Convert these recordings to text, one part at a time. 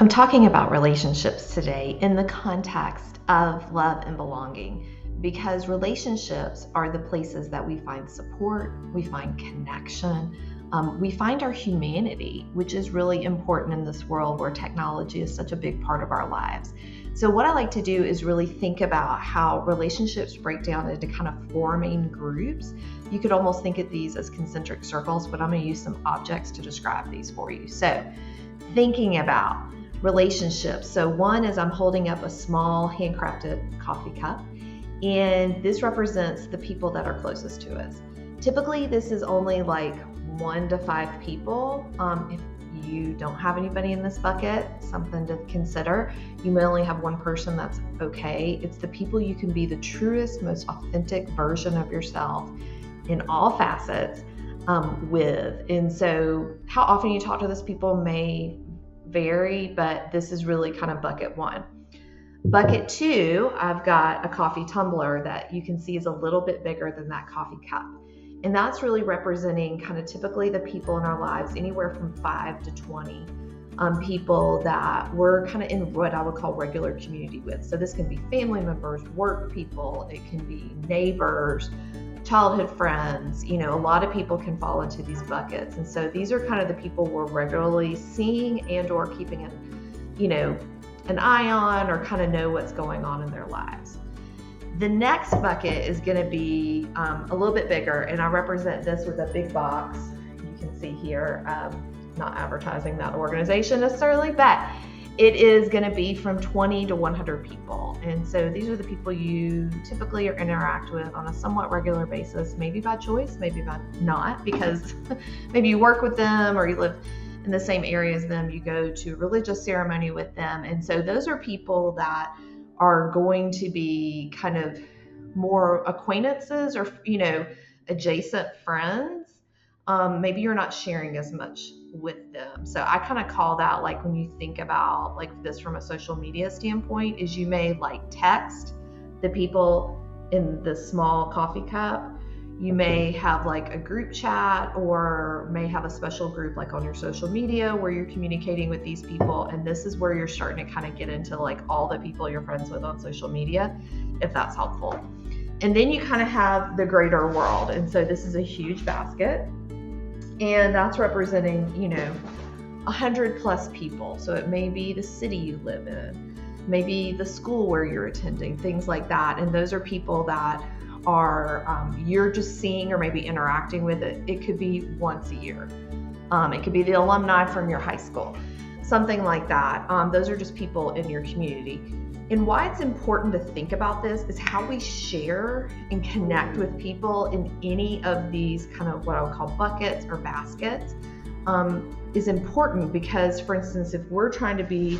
I'm talking about relationships today in the context of love and belonging, because relationships are the places that we find support, we find connection, we find our humanity, which is really important in this world where technology is such a big part of our lives. So what I like to do is really think about how relationships break down into kind of forming groups. You could almost think of these as concentric circles, but I'm going to use some objects to describe these for you. So thinking about relationships. So one is I'm holding up a small handcrafted coffee cup, and this represents the people that are closest to us. Typically, this is only like 1 to 5 people. If you don't have anybody in this bucket, something to consider. You may only have one person, that's okay. It's the people you can be the truest, most authentic version of yourself in all facets with. And so how often you talk to those people may vary, but this is really kind of bucket 1. Bucket 2, I've got a coffee tumbler that you can see is a little bit bigger than that coffee cup. And that's really representing kind of typically the people in our lives, anywhere from 5 to 20 people that we're kind of in what I would call regular community with. So this can be family members, work people, it can be neighbors, childhood friends. A lot of people can fall into these buckets. And so these are kind of the people we're regularly seeing and or keeping an eye on, or kind of know what's going on in their lives. The next bucket is going to be a little bit bigger, and I represent this with a big box. You can see here, not advertising that organization necessarily, but it is going to be from 20 to 100 people. And so these are the people you typically interact with on a somewhat regular basis, maybe by choice, maybe by not, because maybe you work with them or you live in the same area as them, you go to a religious ceremony with them. And so those are people that are going to be kind of more acquaintances or, adjacent friends. Maybe you're not sharing as much with them. So I kind of call that, like, when you think about like this from a social media standpoint, is you may like text the people in the small coffee cup. You may have like a group chat, or may have a special group like on your social media where you're communicating with these people. And this is where you're starting to kind of get into like all the people you're friends with on social media, if that's helpful. And then you kind of have the greater world. And so this is a huge basket, and that's representing, 100 plus people. So it may be the city you live in, maybe the school where you're attending, things like that. And those are people that are you're just seeing or maybe interacting with. It could be once a year. It could be the alumni from your high school, something like that. Those are just people in your community. And why it's important to think about this is how we share and connect with people in any of these kind of what I would call buckets or baskets is important. Because, for instance, if we're trying to be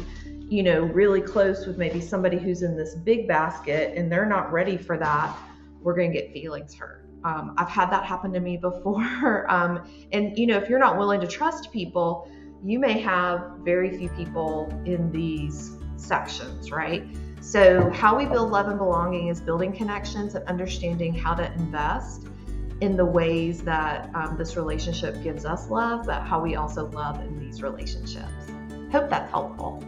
really close with maybe somebody who's in this big basket and they're not ready for that, we're going to get feelings hurt. I've had that happen to me before. And, if you're not willing to trust people, you may have very few people in these sections, right? So how we build love and belonging is building connections and understanding how to invest in the ways that this relationship gives us love, but how we also love in these relationships. Hope that's helpful.